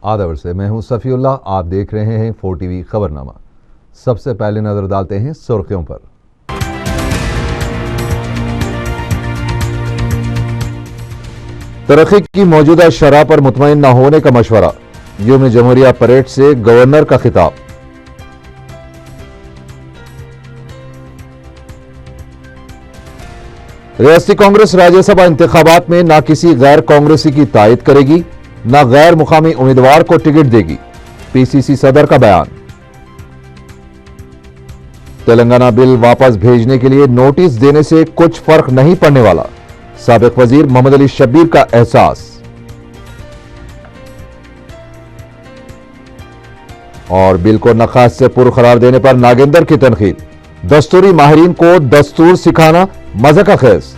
आदवर से मैं हूं सफीउल्लाह, आप देख रहे हैं 4TV खबरनामा। सबसे पहले नजर डालते हैं सुर्खियों पर। तरक्की की मौजूदा शरह पर मुतमईन न होने का मशवरा, यौम जमहूरिया परेड से गवर्नर का खिताब। रियासती कांग्रेस राज्यसभा इंतखाबात में न किसी गैर कांग्रेसी की तायद करेगी न गैर मुकामी उम्मीदवार को टिकट देगी, पीसीसी सदर का बयान। तेलंगाना बिल वापस भेजने के लिए नोटिस देने से कुछ फर्क नहीं पड़ने वाला, साबिक वजीर मोहम्मद अली शब्बीर का एहसास। और बिल को नकाश से पुर करार देने पर नागेंद्र की तनकीद, दस्तूरी माहिरीन को दस्तूर सिखाना मजे का खेस।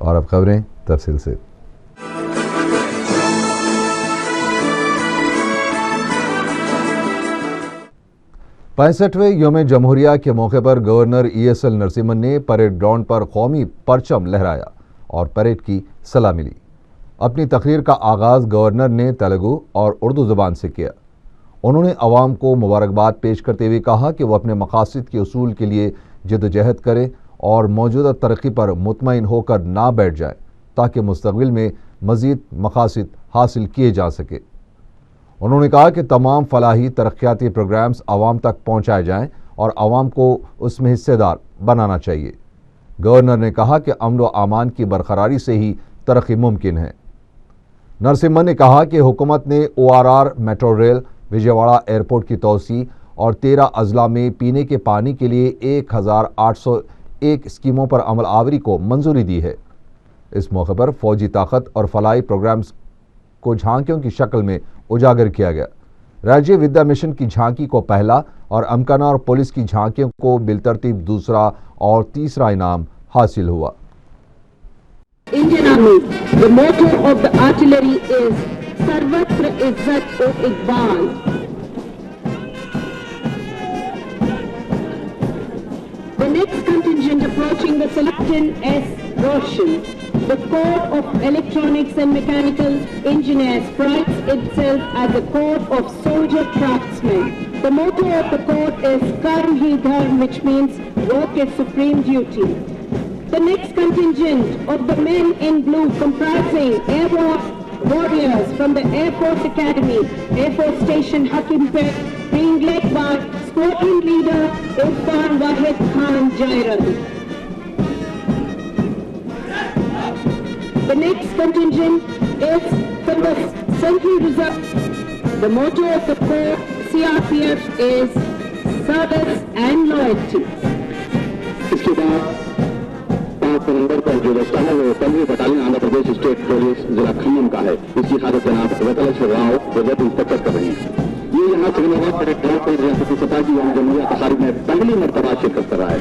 और अब खबरें तफसील से। 65वें यौम जमहूरिया के मौके पर गवर्नर ESL नरसिम्हन ने परेड ग्राउंड पर कौमी परचम लहराया और परेड की सलामी ली। अपनी तकरीर का आगाज़ गवर्नर ने तेलुगु और उर्दू ज़ुबान से किया। उन्होंने अवाम को मुबारकबाद पेश करते हुए कहा कि वो अपने मकासद के उसूल के लिए जद्दोजहद करें और मौजूदा तरक्की पर मुतमईन होकर ना बैठ जाए, ताकि मुस्तक़बिल में मज़ीद मकासद हासिल किए जा सके। उन्होंने कहा कि तमाम फलाही तरक्याती प्रोग्राम्स आवाम तक पहुँचाए जाएँ और आवाम को उसमें हिस्सेदार बनाना चाहिए। गवर्नर ने कहा कि अमन व अमान की बरकरारी से ही तरक्की मुमकिन है। नरसिम्हन ने कहा कि हुकूमत ने ORR metro rail, Vijayawada airport की तोसी और 13 अजला में पीने के पानी के लिए 1801 स्कीमों पर अमल आवरी को मंजूरी दी है। इस मौके पर फौजी ताकत और फलाही प्रोग्राम्स को झांकियों की शक्ल में उजागर किया गया। राज्य विद्या मिशन की झांकी को पहला और अमकाना और पुलिस की झांकियों को बिलतरतीब दूसरा और तीसरा इनाम हासिल हुआ। Indian Army, the motto of the artillery is Sarvatra Izzat o Iqbal. The next contingent approaching the Lieutenant S. Roshan. The Corps of Electronics and Mechanical Engineers prides itself as a corps of soldier craftsmen. The motto of the corps is Karm Hi Dharm, which means work is supreme duty. The next contingent of the men in blue, comprising Air Warriors from the Air Force Academy, Air Force Station Hakimpet, being led by Squadron Leader Irfan Wahid Khan Jairan. The next contingent is from the Central Reserve. The motto of the Corps CRPF is Service and Loyalty. इसके बाद 5 नवंबर को जो दस्ता है वो 15वीं battalion Andhra Pradesh state police जिला खम्मम का है। इसकी क़यादत जनाब वेंकटेश्वर राव गजट इंस्पेक्टर कर रही हैं। ये यहाँ सिकंदराबाद परेड ग्राउंड पर रियासती सतह की यौम जमहूरिया तकारीब में पहली मरतबा शिरकत कर रहा है।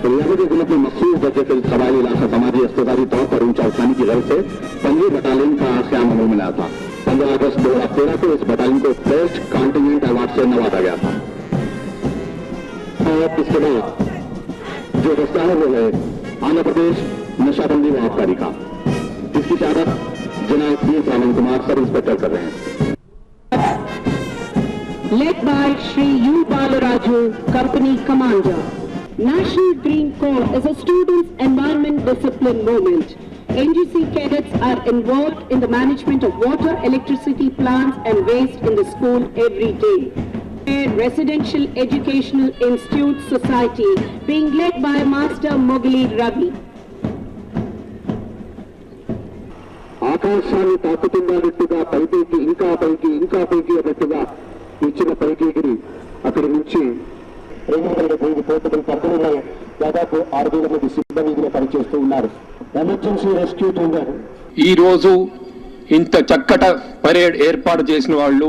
रियासती हुकूमत ने मखसूस दर्जे के कबायली इलाका समाजी इख्तियारी तौर पर ऊंचा उठाने की गर्ज से 15वीं बटालियन का क़याम अमल में लाया था। 15 अगस्त 2013 को इस बटालियन को बेस्ट कॉन्टिनेंट अवार्ड से नवाजा गया था। और इसके बाद जो दस्ता है वो है आंध्र प्रदेश नशाबंदी व आबकारी का। इसकी क़यादत जनाब B. Raman Kumar sub inspector कर रहे हैं। Led by Shri U. Balaraju, Company Commander. National Green Corps is a students' environment discipline movement. NGC cadets are involved in the management of water, electricity plants and waste in the school every day. Residential Educational Institute Society being led by Master Mughali Ravi. ఆకాశాన్ని తాకుతున్నట్టుగా పైకి ఇంకా పైకి ఇంకా పైకి అన్నట్టుగా ఇచ్చిన పైకి అక్కడి నుంచి 205 కోట్ల కంపెనీలో దాదాపు 6,000 మంది సిబ్బందిగా పనిచేస్తూ ఉన్నారు. ఎమర్జెన్సీ రెస్క్యూ టీమ్ ఈ రోజు ఇంత చక్కట పరేడ్ ఏర్పాటు చేసిన వాళ్ళు,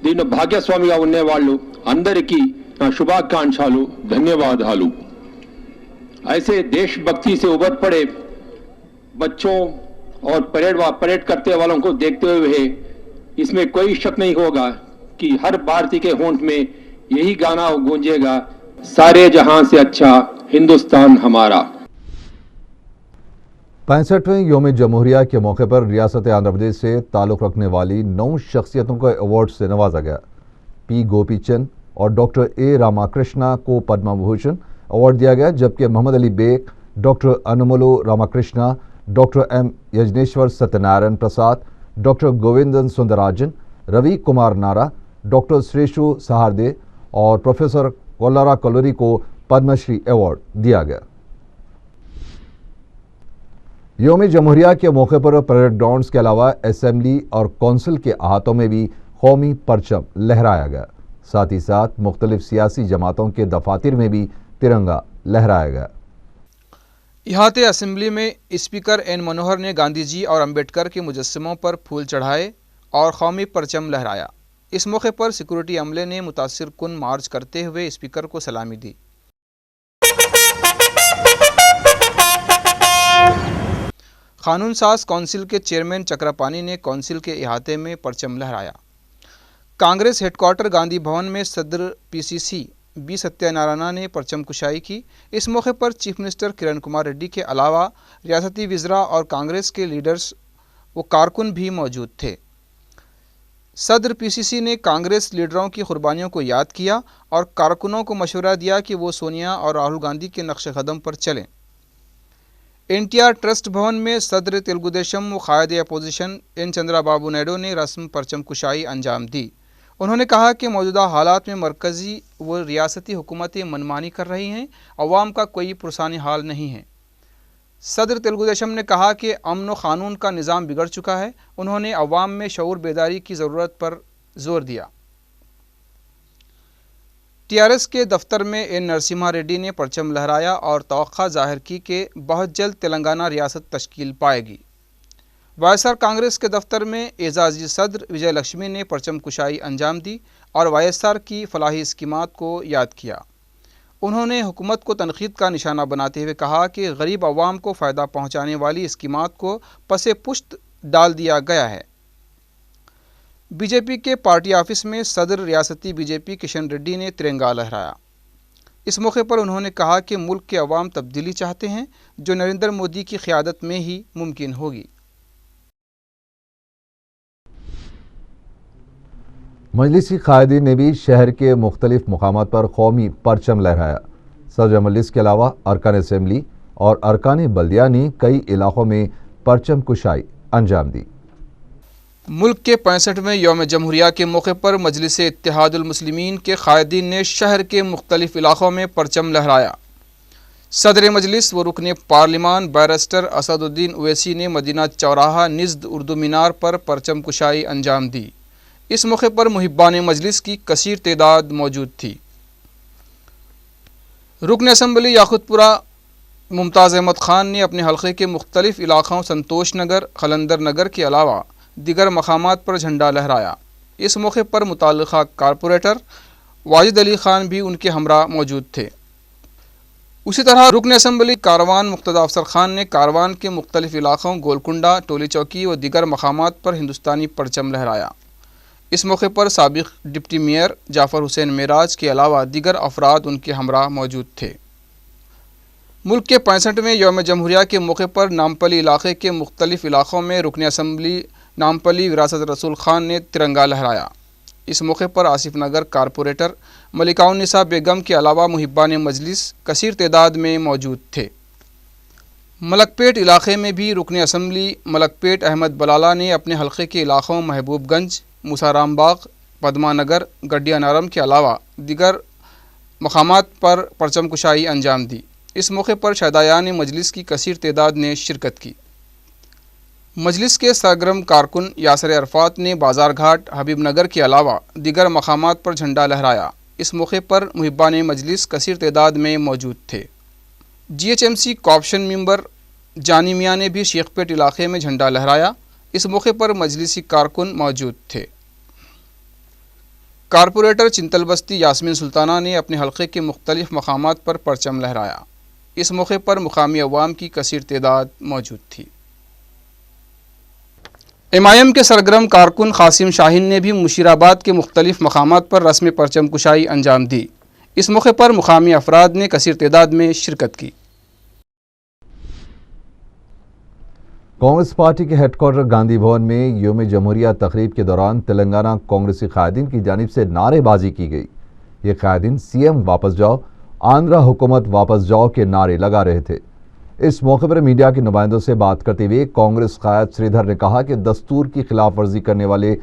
దీనిలో భాగ్యస్వామిగా ఉండే వాళ్ళు అందరికీ నా శుభాకాంక్షలు, ధన్యవాదాలు। ऐसे देशभक्ति से उभर पड़े बच्चों और परेड करते वालों को देखते हुए इसमें कोई शक नहीं होगा कि हर भारतीय के होंठ में यही गाना गूंजेगा, सारे जहां से अच्छा हिंदुस्तान हमारा। 65वें योम जमहूरिया के मौके पर रियासत आंध्र प्रदेश से ताल्लुक़ रखने वाली 9 शख्सियतों को अवार्ड से नवाजा गया। पी गोपीचंद और डॉक्टर ए रामाकृष्णा को पद्म भूषण अवार्ड दिया गया, जबकि Mohammad Ali Baig, doctor Anumolu Ramakrishna, doctor M Yajneshwar Satyanarayana Prasad, doctor Govindan Sundararajan, Ravi Kumar Nara, doctor श्रेषु सहारदे और प्रोफेसर कोल्लारा कलोरी को पद्मश्री अवार्ड दिया गया। योम जमहूरिया के मौके पर परेड ग्राउंड्स के अलावा असेंबली और कौंसिल के अहातों में भी कौमी परचम लहराया गया। साथ ही साथ मुख्तलिफ सियासी जमातों के दफातर में भी तिरंगा लहराया गया। इहाते असेंबली में स्पीकर एन मनोहर ने गांधी जी और अंबेडकर के मुजस्समों पर फूल चढ़ाए और कौमी परचम लहराया। इस मौके पर सिक्योरिटी अमले ने मुतासिर कुन मार्च करते हुए स्पीकर को सलामी दी। कानून साज कौंसिल के चेयरमैन चक्रपानी ने कौंसिल के इहाते में परचम लहराया। कांग्रेस हेडक्वार्टर गांधी भवन में सदर पीसीसी बी सत्यनारायण ने परचम कुशाई की। इस मौके पर चीफ मिनिस्टर किरण कुमार रेड्डी के अलावा रियासती वज़रा और कांग्रेस के लीडर्स व कारकुन भी मौजूद थे। सदर पीसीसी ने कांग्रेस लीडरों की कुर्बानियों को याद किया और कारकुनों को मशवरा दिया कि वो सोनिया और राहुल गांधी के नक्श कदम पर चलें। एनटीआर ट्रस्ट भवन में सदर तेलुगु देशम व कायदे अपोजिशन एन चंद्रबाबू नायडू ने रस्म परचम कुशाई अंजाम दी। उन्होंने कहा कि मौजूदा हालात में मरकज़ी व रियासती हुकूमतें मनमानी कर रही हैं, अवाम का कोई पुरसानी हाल नहीं है। सदर तेलुगु देशम ने कहा कि अमन व क़ानून का निज़ाम बिगड़ चुका है। उन्होंने अवाम में शऊर बेदारी की ज़रूरत पर जोर दिया। टीआरएस के दफ्तर में एन नरसिम्हा रेड्डी ने परचम लहराया और तवक्का ज़ाहिर की कि बहुत जल्द तेलंगाना रियासत तश्कील पाएगी। वाईएसआर कांग्रेस के दफ्तर में एजाजी सदर विजय लक्ष्मी ने परचम कुशाई अंजाम दी और वाईएसआर की फलाही स्कीमात को याद किया। उन्होंने हुकूमत को तनकीद का निशाना बनाते हुए कहा कि गरीब अवाम को फ़ायदा पहुँचाने वाली स्कीमात को पसे पुश्त डाल दिया गया है। बीजेपी के पार्टी ऑफिस में सदर रियासती बीजेपी किशन रेड्डी ने तिरंगा लहराया। इस मौके पर उन्होंने कहा कि मुल्क के अवाम तब्दीली चाहते हैं जो नरेंद्र मोदी की क़यादत में ही मुमकिन होगी। मजलिसी कायदीन ने भी शहर के मुख्तलिफ मुकामात पर कौमी परचम लहराया। सदर मजलिस के अलावा अरकान असेंबली और अरकान बल्दिया ने कई इलाकों में परचम कुशाई अंजाम दी। मुल्क के 65वें योम जमहूरिया के मौके पर मजलिस इत्तेहादुल मुस्लिमीन के कायदीन ने शहर के मुख्तलिफ इलाकों में परचम लहराया। सदर मजलिस व रुकन पार्लिमान बैरिस्टर असदुद्दीन ओवैसी ने मदीना चौराहा निज़द उर्दू मीनार पर परचम कुशाई अंजाम दी। इस मौके पर मुहिब्बान मजलिस की कसीर तादाद मौजूद थी। रुकन असम्बली याकुतपुरा मुमताज़ अहमद ख़ान ने अपने हल्के के मुख्तलिफ इलाक़ों संतोष नगर, खलंदर नगर के अलावा दीगर मकामात पर झंडा लहराया। इस मौके पर मुताल्लिक़ा कारपोरेटर वाजिद अली ख़ान भी उनके हमरा मौजूद थे। उसी तरह रुकन असम्बली कारवान मुक्तदा अफसर ख़ान ने कारवान के मुख्तलिफ इलाक़ों गोलकुंडा, टोली चौकी व दीगर मकामात पर हिंदुस्तानी परचम लहराया। इस मौके पर साबिक़ डिप्टी मेयर जाफ़र हुसैन मेराज के अलावा दीगर अफराद उनके हमरा मौजूद थे। मुल्क के 65वें योम जमहूरिया के मौके पर नामपली इलाक़े के मुख्तलिफ इलाक़ों में रुकन असम्बली नामपली विरासत रसूल ख़ान ने तिरंगा लहराया। इस मौके पर आसिफ नगर कारपोरेटर मलिकाउन्निसा बेगम के अलावा मुहिब्बान मजलिस कसीर तादाद में मौजूद थे। मलकपेट इलाक़े में भी रुकन असम्बली मलकपेट अहमद बलाला ने अपने हल्के के इलाक़ों महबूबगंज, मूसाराम बाग, पदमा नगर, गड्डिया नारम के अलावा दीगर मकामात पर परचम कुशाई अंजाम दी। इस मौके पर शहदायान मजलिस की कसीर तादाद ने शिरकत की। मजलिस के सरगर्म कारकुन यासर अरफात ने बाजार घाट, हबीब नगर के अलावा दीगर मकामात पर झंडा लहराया। इस मौके पर मुहिब्बान मजलिस कसीर तादाद में मौजूद थे। GHMC कॉर्पोरेशन मेंबर जानी मियाँ ने भी शेखपेट इलाके में झंडा लहराया। इस मौके पर मजलिसी कारकुन मौजूद थे। कारपोरेटर चिंतल बस्ती यास्मीन सुल्ताना ने अपने हल्के के मुख्तलिफ मकामात पर परचम लहराया। इस मौके पर मुकामी अवाम की कसीर तादाद मौजूद थी। MIM के सरगर्म कारकुन कासिम शाहीन ने भी मुशीराबाद के मुख्तलिफ मकामात पर रस्म परचम कुशाई अंजाम दी। इस मौके पर मुकामी अफराद ने कसीर तादाद में शिरकत की। कांग्रेस पार्टी के हेडक्वार्टर गांधी भवन में योम जमहूरिया तकरीब के दौरान तेलंगाना कांग्रेसी कायदीन की जानिब से नारेबाजी की गई। ये कायदीन सीएम वापस जाओ, आंध्रा हुकूमत वापस जाओ के नारे लगा रहे थे। इस मौके पर मीडिया के नुमाइंदों से बात करते हुए कांग्रेस कायद श्रीधर ने कहा कि दस्तूर की खिलाफ वर्जी करने वाले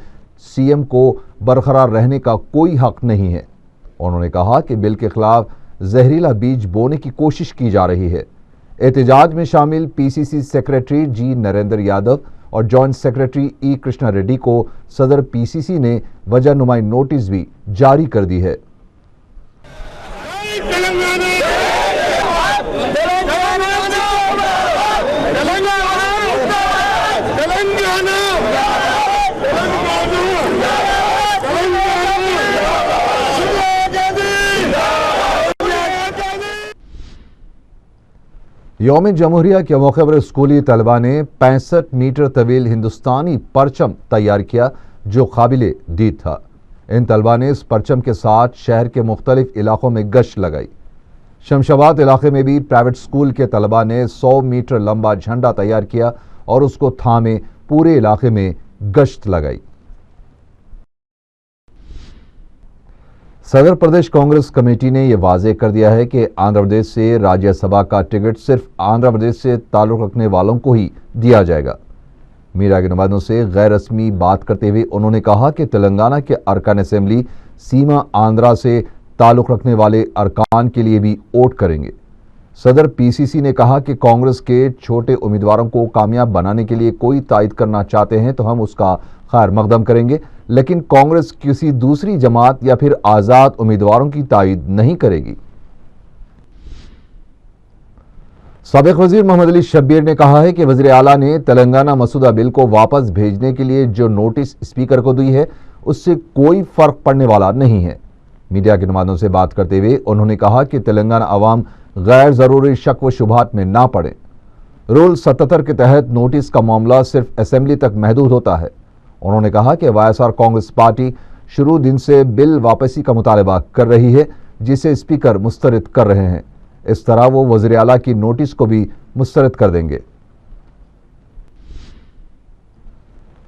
सीएम को बरकरार रहने का कोई हक नहीं है। उन्होंने कहा कि बिल के खिलाफ जहरीला बीज बोने की कोशिश की जा रही है। एहतजाज में शामिल पीसीसी सेक्रेटरी जी नरेंद्र यादव और जॉइंट सेक्रेटरी ई कृष्णा रेड्डी को सदर पीसीसी ने वजह नुमाई नोटिस भी जारी कर दी है। यौम जमहूरिया के मौके पर स्कूली तलबा ने 65 मीटर तवील हिंदुस्तानी परचम तैयार किया जो काबिल दीद था। इन तलबा ने इस परचम के साथ शहर के मुख्तलिफ इलाकों में गश्त लगाई। शमशाबाद इलाके में भी प्राइवेट स्कूल के तलबा ने 100 मीटर लंबा झंडा तैयार किया और उसको थामे पूरे इलाके में गश्त लगाई। सदर प्रदेश कांग्रेस कमेटी ने यह वाज़ेह कर दिया है कि आंध्र प्रदेश से राज्यसभा का टिकट सिर्फ आंध्र प्रदेश से ताल्लुक़ रखने वालों को ही दिया जाएगा। मीडिया के नुमाइंदों से गैर रस्मी बात करते हुए उन्होंने कहा कि तेलंगाना के अरकान असेंबली सीमा आंध्रा से ताल्लुक़ रखने वाले अरकान के लिए भी वोट करेंगे। सदर पीसीसी ने कहा कि कांग्रेस के छोटे उम्मीदवारों को कामयाब बनाने के लिए कोई तायद करना चाहते हैं तो हम उसका खैर मकदम करेंगे, लेकिन कांग्रेस किसी दूसरी जमात या फिर आज़ाद उम्मीदवारों की तायद नहीं करेगी। साबिक वजीर मोहम्मद अली शब्बीर ने कहा है कि वज़ीर आला ने तेलंगाना मसूदा बिल को वापस भेजने के लिए जो नोटिस स्पीकर को दी है उससे कोई फर्क पड़ने वाला नहीं है। मीडिया के नुमाइंदों से बात करते हुए उन्होंने कहा कि तेलंगाना अवाम गैर ज़रूरी शक व शुबहात में ना पड़े। रूल 77 के तहत नोटिस का मामला सिर्फ असेंबली तक महदूद होता है। उन्होंने कहा कि वाईएसआर कांग्रेस पार्टी शुरू दिन से बिल वापसी का मुतालबा कर रही है जिसे स्पीकर मुस्तरद कर रहे हैं। इस तरह वो वज़ीर आला की नोटिस को भी मुस्तरद कर देंगे।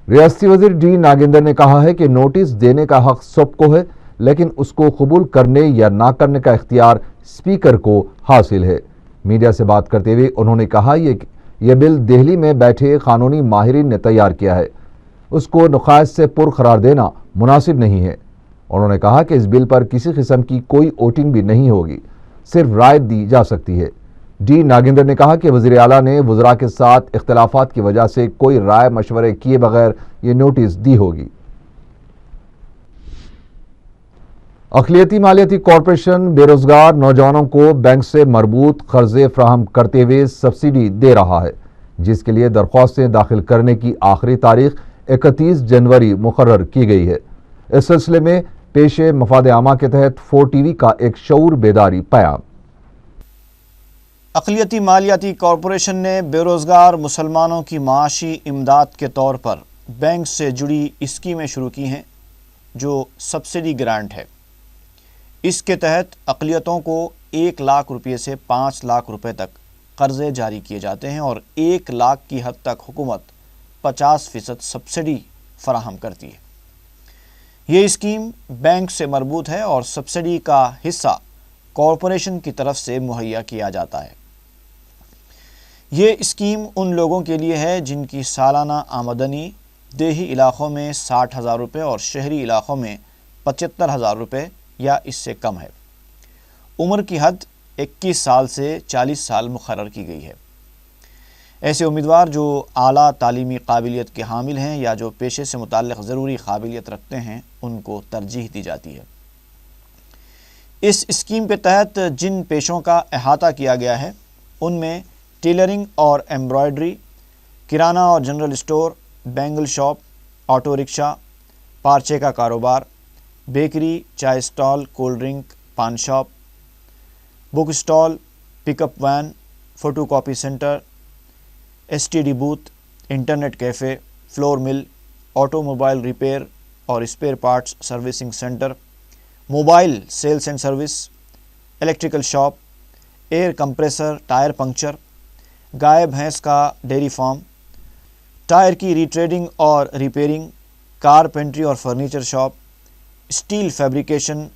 रियासती वजीर डी नागेंद्र ने कहा है कि नोटिस देने का हक सबको है, लेकिन उसको कबूल करने या ना करने का इख्तियार स्पीकर को हासिल है। मीडिया से बात करते हुए उन्होंने कहा यह बिल दिल्ली में बैठे कानूनी माहिरीन ने तैयार किया है, उसको नुकायत से पुर करार देना मुनासिब नहीं है। उन्होंने कहा कि इस बिल पर किसी किस्म की कोई वोटिंग भी नहीं होगी, सिर्फ राय दी जा सकती है। डी नागेंद्र ने कहा कि वज़ीर आला ने वज़रा के साथ इख्तिलाफात की वजह से कोई राय मशवरे किए बगैर ये नोटिस दी होगी। अक़लियती मालियाती कॉरपोरेशन बेरोजगार नौजवानों को बैंक से मरबूत कर्जे फ्राहम करते हुए सब्सिडी दे रहा है, जिसके लिए दरख्वास्तें दाखिल करने की आखिरी तारीख 31 जनवरी मुकर्रर की गई है। इस सिलसिले में पेशे मफाद आमा के तहत 4TV का एक शऊर बेदारी बयान। अक़लियती मालियाती कॉरपोरेशन ने बेरोज़गार मुसलमानों की माशी इमदाद के तौर पर बैंक से जुड़ी स्कीमें शुरू की हैं जो सब्सिडी ग्रांट है। इसके तहत अक़लियतों को 1 लाख रुपये से 5 लाख रुपए तक कर्ज़े जारी किए जाते हैं और 1 लाख की हद तक हुकूमत 50% सब्सिडी फराहम करती है। ये स्कीम बैंक से मरबूत है और सब्सिडी का हिस्सा कॉरपोरेशन की तरफ से मुहैया किया जाता है। ये स्कीम उन लोगों के लिए है जिनकी सालाना आमदनी देही इलाक़ों में 60,000 रुपये और शहरी इलाक़ों में 75,000 रुपये या इससे कम है। उम्र की हद 21 साल से 40 साल मुकर्रर की गई है। ऐसे उम्मीदवार जो आला तालीमी काबिलियत के हामिल हैं या जो पेशे से मुताल्लिक़ ज़रूरी काबिलियत रखते हैं उनको तरजीह दी जाती है। इस स्कीम के तहत जिन पेशों का अहाता किया गया है उनमें टेलरिंग और एम्ब्रॉयडरी, किराना और general store, bangle shop, auto rickshaw, पार्चे का कारोबार, बेकरी, चाय स्टॉल, कोल्ड ड्रिंक, पान shop, book stall, pickup van, photocopy centre, STD booth, internet cafe, flour mill, automobile repair और spare parts servicing centre, mobile sales and service, electrical shop, air compressor, tyre puncture, गाय भैंस का dairy farm, tyre کی retreading اور repairing, carpentry اور furniture shop, steel fabrication,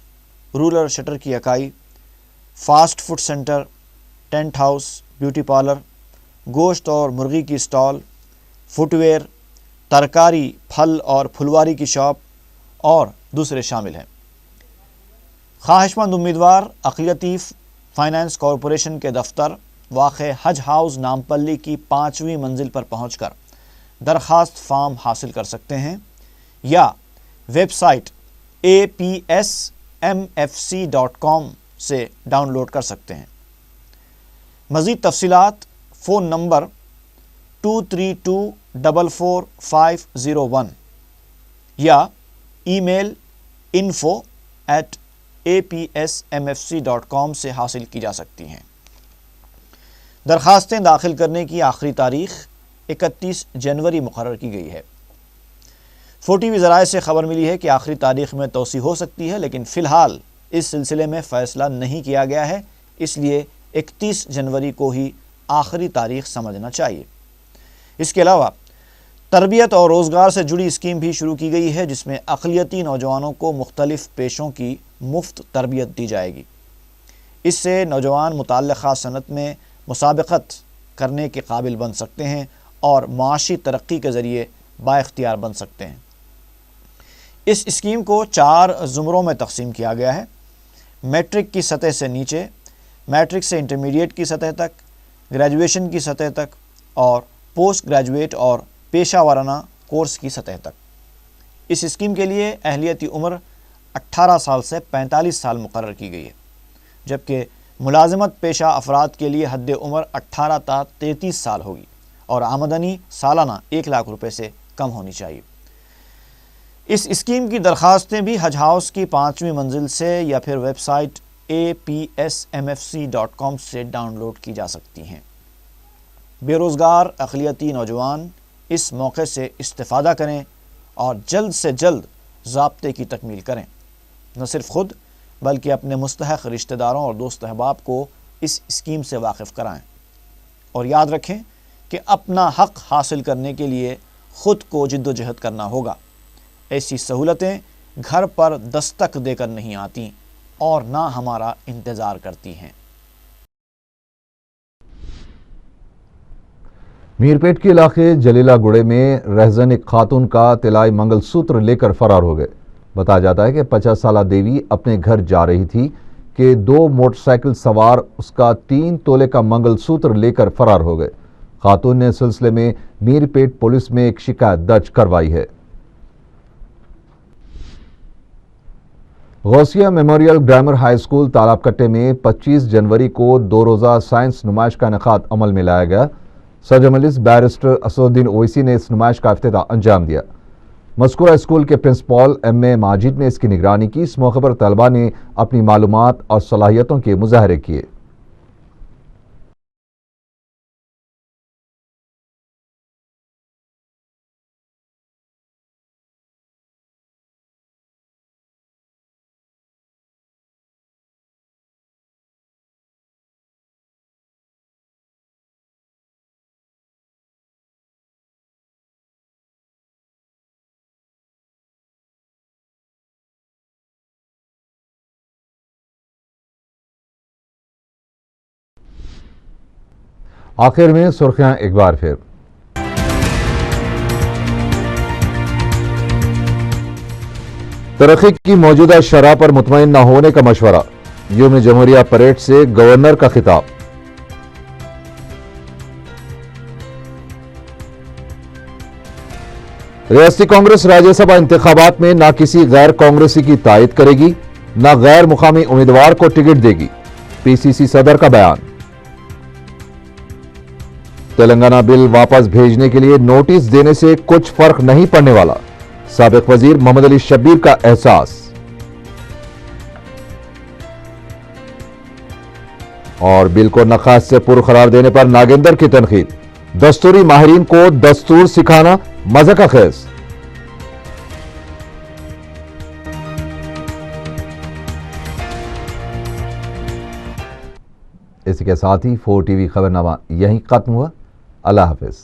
roller shutter کی اکائی، fast food centre, tent house, beauty parlour, گوشت اور مرغی کی اسٹال، فٹ ویئر، ترکاری، پھل اور پھلواری کی شاپ اور دوسرے شامل ہیں۔ خواہش مند امیدوار اقلیتی فائنانس کارپوریشن کے دفتر واقع حج ہاؤس نامپلی کی 5ویں منزل پر پہنچ کر درخواست فارم حاصل کر سکتے ہیں یا ویب سائٹ apsmfc.com سے ڈاؤن لوڈ کر سکتے ہیں۔ مزید تفصیلات فون نمبر 23244501 یا ای میل info@apsmfc.com سے حاصل کی جا سکتی ہیں۔ درخواستیں داخل کرنے کی آخری تاریخ 31 جنوری مقرر کی گئی ہے۔ 4TV ذرائع سے خبر ملی ہے کہ آخری تاریخ میں توسیع ہو سکتی ہے، لیکن فی الحال اس سلسلے میں فیصلہ نہیں کیا گیا ہے، اس لیے 31 جنوری کو ہی آخری تاریخ سمجھنا چاہیے۔ اس کے علاوہ تربیت اور روزگار سے جڑی اسکیم بھی شروع کی گئی ہے، جس میں اقلیتی نوجوانوں کو مختلف پیشوں کی مفت تربیت دی جائے گی۔ اس سے نوجوان متعلقہ صنعت میں مسابقت کرنے کے قابل بن سکتے ہیں اور معاشی ترقی کے ذریعے بااختیار بن سکتے ہیں۔ اس اسکیم کو 4 زمروں میں تقسیم کیا گیا ہے: میٹرک کی سطح سے نیچے، میٹرک سے انٹرمیڈیٹ کی سطح تک، گریجویشن کی سطح تک اور پوسٹ گریجویٹ اور پیشہ ورانہ کورس کی سطح تک۔ اس اسکیم کے لیے اہلیتی عمر 18 سال سے 45 سال مقرر کی گئی ہے، جبکہ ملازمت پیشہ افراد کے لیے حد عمر 18 تا 33 سال ہوگی اور آمدنی سالانہ 1 لاکھ روپے سے کم ہونی چاہیے۔ اس اسکیم کی درخواستیں بھی حج ہاؤس کی 5ویں منزل سے یا پھر ویب سائٹ apsmfc.com سے ڈاؤن لوڈ کی جا سکتی ہیں۔ بے روزگار اقلیتی نوجوان اس موقع سے استفادہ کریں اور جلد سے جلد ضابطے کی تکمیل کریں۔ نہ صرف خود بلکہ اپنے مستحق رشتہ داروں اور دوست احباب کو اس اسکیم سے واقف کرائیں، اور یاد رکھیں کہ اپنا حق حاصل کرنے کے لیے خود کو جد و جہد کرنا ہوگا۔ ایسی سہولتیں گھر پر دستک دے کر نہیں آتی اور نہ ہمارا انتظار کرتی ہیں۔ میرپیٹ کے علاقے جلیلہ گڑے میں رہزن ایک خاتون کا طلائی منگل سوتر لے کر فرار ہو گئے۔ بتایا جاتا ہے کہ 50 سالہ دیوی اپنے گھر جا رہی تھی کہ 2 موٹر سائیکل سوار اس کا 3 تولے کا منگل سوتر لے کر فرار ہو گئے۔ خاتون نے سلسلے میں میرپیٹ پولیس میں ایک شکایت درج کروائی ہے۔ غوثیہ میموریل گرامر ہائی اسکول تالاب کٹے میں 25 جنوری کو 2 روزہ سائنس نمائش کا انعقاد عمل میں لایا گیا۔ صدر مجلس بیرسٹر اسدالدین اویسی نے اس نمائش کا افتتاح انجام دیا۔ مذکورہ اسکول کے پرنسپل ایم اے ماجد نے اس کی نگرانی کی۔ اس موقع پر طلباء نے اپنی معلومات اور صلاحیتوں کے مظاہرے کیے۔ آخر میں سرخیاں ایک بار پھر۔ ترقی کی موجودہ شرح پر مطمئن نہ ہونے کا مشورہ، یوم جمہوریہ پریڈ سے گورنر کا خطاب۔ ریاستی کانگریس راجیہ سبھا انتخابات میں نہ کسی غیر کانگریسی کی تائید کرے گی، نہ غیر مقامی امیدوار کو ٹکٹ دے گی، پی سی سی صدر کا بیان۔ تلنگانہ بل واپس بھیجنے کے لیے نوٹس دینے سے کچھ فرق نہیں پڑنے والا، سابق وزیر محمد علی شبیر کا احساس۔ اور بل کو نقاص سے پر قرار دینے پر ناگیندر کی تنقید، دستوری ماہرین کو دستور سکھانا مذاق خیز۔ اسی کے ساتھ ہی 4 ٹی وی خبرنامہ یہیں ختم ہوا۔ اللہ حافظ۔